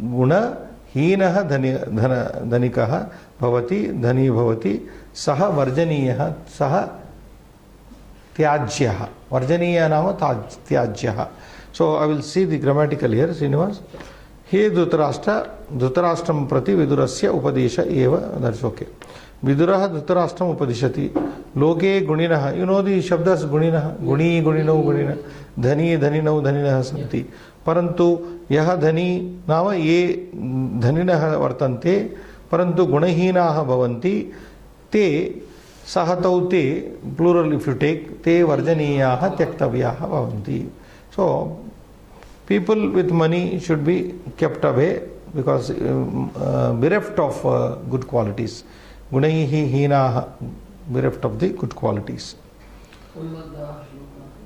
गुणहीनः धनिकः भवति, धनी भवति, सः वर्जनीयः, सः त्याज्यः। वर्जनीयः नाम त्याज्यः। So I will see the grammatical here Srinivas. हे धृतराष्ट्र, धृतराष्ट्रं प्रति विदुरस्य उपदेश एव दर्शोके। विदुरः धृतराष्ट्रम् उपदिशति। लोके गुणिनः, यू नो दी शब्दस् गुणिनः, गुणी गुणिनौ गुणिनः, धनी धनिनौ धनिनः सन्ति, परन्तु यः धनी नाम ये धनिनः वर्तन्ते परन्तु गुणहीनाः भवन्ति, ते सः तौ ते प्लूरल इफ यू टेक, ते वर्जनीयाः त्यक्तव्याः भवन्ति। सो people with money should be kept away because bereft of good qualities. Gunaihi hinaah, bereft of the good qualities.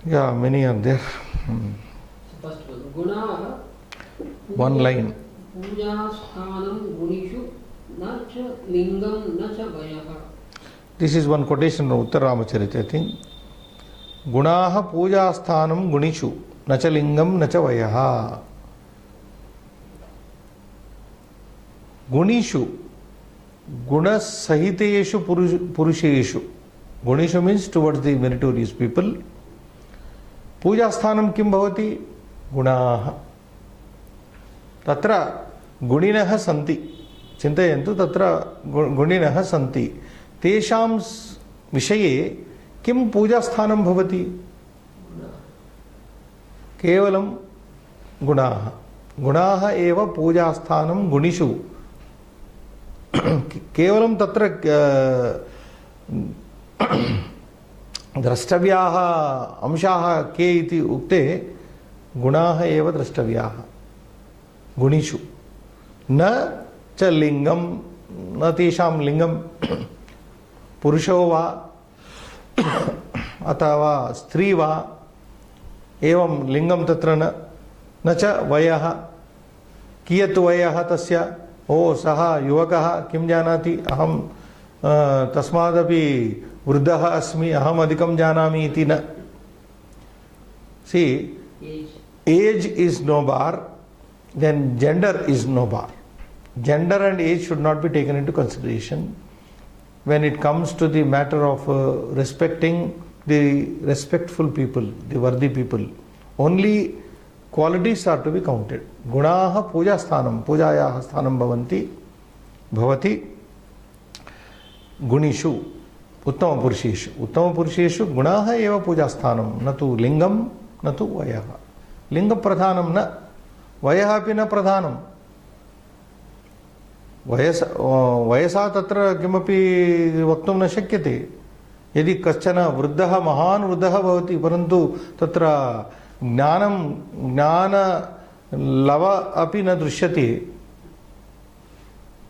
Yeah, many are there. First one, Gunaah. One line. Puja sthanam gunishu na cha lingam na cha vayah. This is one quotation from Uttar Ramacharita, I think. Gunaah puja sthanam gunishu न च लिंगम न च वयः। गुणीषु, गुणसहितेषु पुरुषेषु, गुणीषु means towards the meritorious people, पूजा स्थानं किं भवति? गुणाः। तत्र गुणिनः सन्ति, चिन्तयन्तु, तत्र गुणिनः सन्ति, तेषां विषये किं पूजा स्थानं भवति? केवलं गुणाः, गुणाः एव पूजास्थानं गुणिषु। केवलं तत्र द्रष्टव्याः अंशाः के इति उक्ते गुणाः एव द्रष्टव्याः गुणिषु, न च लिंगं, न तेषां लिंगं पुरुषो वा अथवा स्त्री वा, एवं लिंगम तत्र न च वयः, कियत् वयः तस्य, ओ सः युवकः किं जानाति, अहं तस्मादपि वृद्धः अस्मि, अहम् अधिकं जानामि इति न। See age is no bar, then gender is no bar. Gender and age should not be taken into consideration when it comes to the matter of respecting the respectful people, the worthy people. Only qualities are to be counted. Gunaha puja sthanam, pujayaha sthanam bhavanti, bhavati gunishu, uttama purusheshu. Uttama purusheshu gunaha eva puja sthanam, na tu lingam, na tu vayaha. Linga pradhanam na, vayaha api na pradhanam. वयसा तत्र किमपि वक्तुं न शक्यते. यदि कश्चन वृद्धः महान् वृद्धः भवति परन्तु तत्र ज्ञानलव अपि न दृश्यते,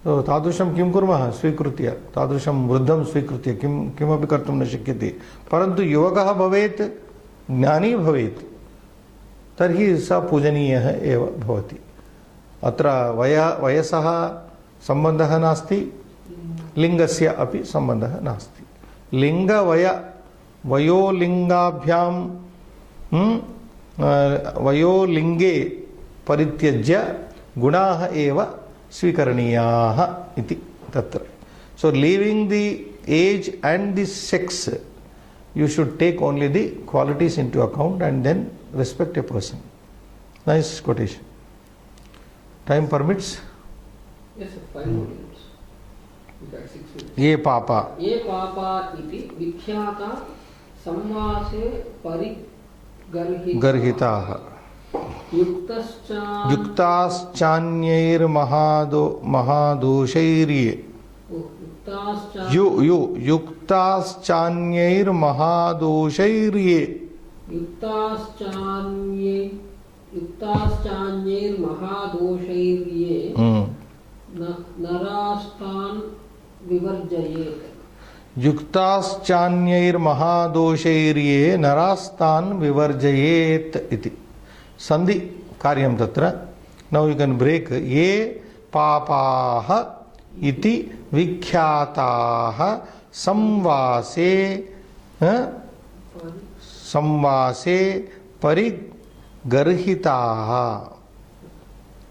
तो तादृशं किं कुर्मः? स्वीकृत्य तादृशं वृद्धं स्वीकृत्य किमपि कर्तुं न शक्यते. परन्तु युवकः भवेत्, ज्ञानी भवेत्, तर्हि स पूजनीयः एव भवति. अत्र वयसः संबंधः नास्ति, लिंगस्य अपि संबंधः नास्ति. लिंग वयोलिंगाभ्यां वयोलिंगे परित्यज्य गुणाः एव स्वीकरणीयाः इति तत्र. So leaving the age and the sex, you should take only the qualities into account and then respect a person. Nice quotation. Time permits? Yes, sir, 5 more minutes. We got 6 minutes. ये पापा. ये पापा इति विख्याता संवासे गर्हिताः. युक्ताश्चान्यैर्महादोषैर्ये. युक्ताश्चान्यैर्महादोषैर्ये. युक्ताश्चान्यैर्महादोषैर्ये नरास्तान् विवर्जयेत्. युक्ताश्चान्यैर महादोषैर्ये नरास्तान् विवर्जयेत् इति संधि कार्यं तत्र. Now you can break ये पापाः इति विख्याताः संवासे संवासे परिगर्हिताः.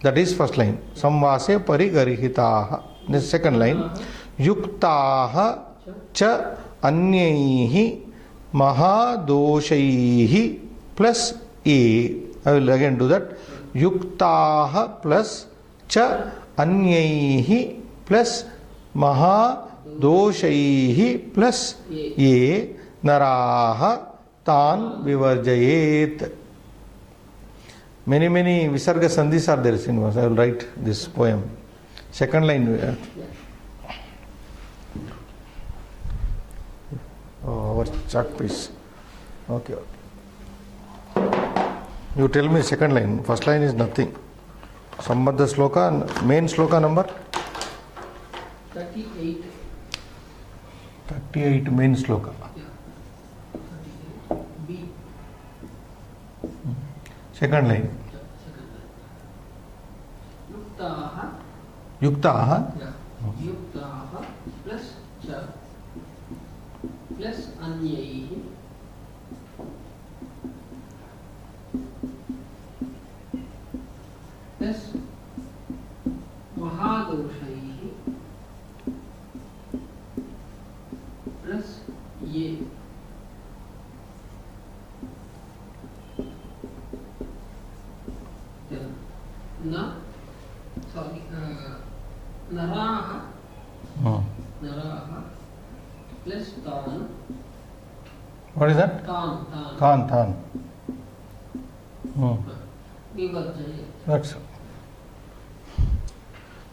That is first line. संवासे परिगर्हिताः. The second line. युक्ताः च अन्यैः महादोषैः plus A. I will again do that. युक्ताः plus च अन्यैः plus महादोषैः plus ये नराः तान् विवर्जयेत्. Many visarga sandhis are there, Srinivas. I will write this poem. Second line. Our chalk piece. Okay. You tell me second line. First line is nothing. Sambandha sloka, main sloka number? 38. 38 main sloka. B. Second line. Yuktaha. Yuktaha plus cha plus anyaihi plus mahadoshaihi plus ye Naraha plus Tan. What is that? Tan. That's all.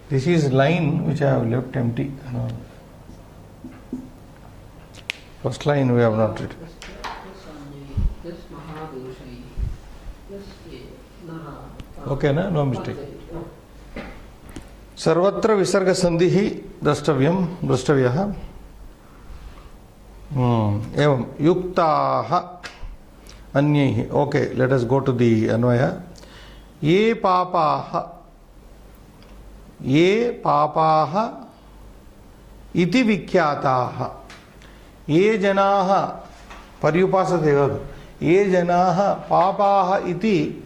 This is line which I have left empty. First line we have not written. Okay, no mistake. सर्वत्र विसर्ग संधि ही द्रष्टव्यः. एवं युक्ताः अन्यैः. Okay, let us go to the अन्वय. ये पापाः इति विख्याताः. ये जनाः पर्युपासते. ये जनाः पापाः इति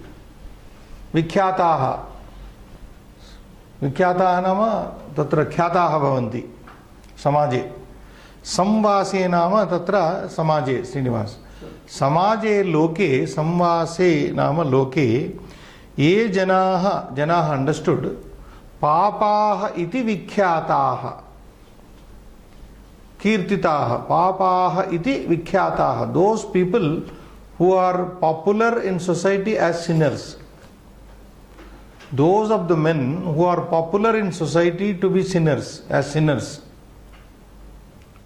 विख्याताः. विख्याताः नाम तत्र ख्याताः भवन्ति समाजे. संवासे नाम तत्र समाजे. श्रीनिवास, समाजे लोके संवासे नाम लोके ये जनाः अंडरस्टूड पापाः इति विख्याताः कीर्तिताः. पापाः इति विख्याताः. Those people who are popular in society as sinners. Those of the men who are popular in society to be sinners, as sinners.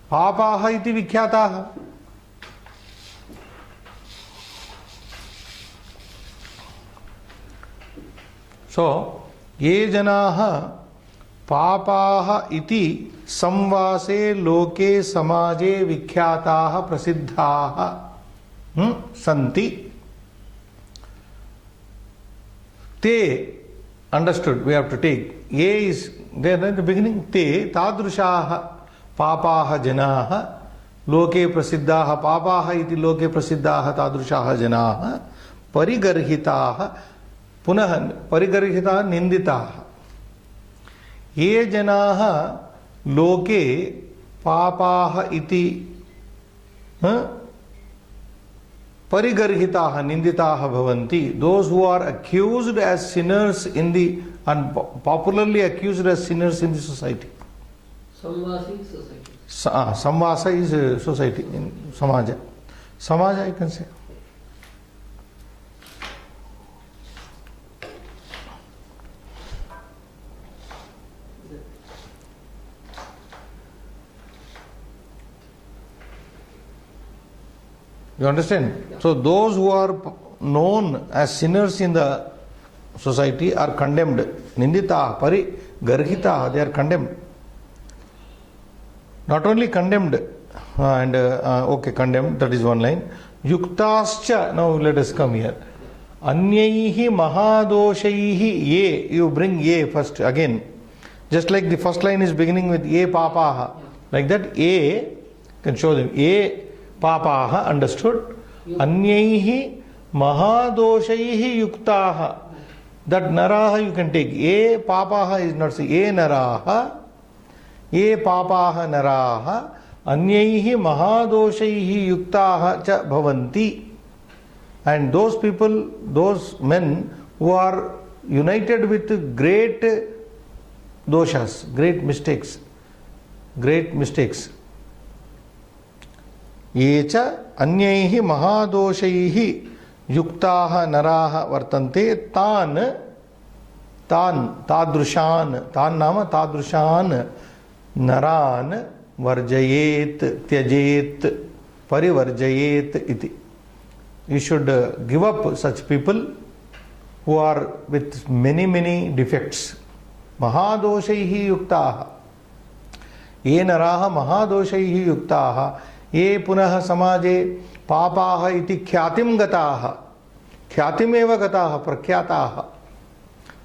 Papaha iti vikhyataha. So, ye janaha papaha iti samvase loke samaje vikhyataha prasiddhaha santi. Te understood, we have to take. A is there at the beginning. Te tadrushaha papaha janaha loke prasiddhaha. Papaha iti loke prasiddhaha tadrushaha janaha parigarhitaha. Punah parigarhitaha ninditaha. Ye janaha loke papaha iti parigarhitaha ninditaha bhavanti. Those who are accused as sinners in the, and popularly accused as sinners in the society. Samvasa is society. Samvasa is society, in samaja. Samaja I can say. You understand? So those who are known as sinners in the society are condemned. Nindita, pari, garhita, they are condemned. Not only condemned, Okay, condemned, that is one line. Yuktascha, now let us come here. Anyaihi mahadoshaihi ye, you bring ye first again. Just like the first line is beginning with ye papaha. Like that, ye, can show them. Ye papaha, understood. Anyaihi mahadoshaihi yuktaha. That naraha you can take. Ye papaha is not say. Ye naraha. Ye papaha naraha. Anyaihi mahadoshaihi yuktaha cha bhavanti. And those people, those men who are united with great doshas, great mistakes. Yecha anyaihi mahadoshaihi yuktaha naraha vartante tan nama tadrushan naran varjayet tyajet parivarjayet iti. You should give up such people who are with many defects. Mahadoshaihi yuktaha. Ye naraha mahadoshaihi yuktaha. Ye punaha samaje papaha iti kyatim gataha. Kyatim eva gataha prakhyataha.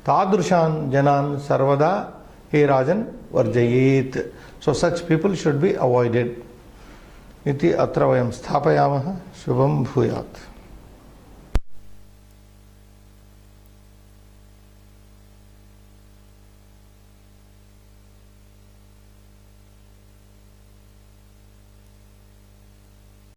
Tadrushan janan sarvada he rajan varjayet. So such people should be avoided. Iti atra vayam sthapayamaha. Shubham bhuyat.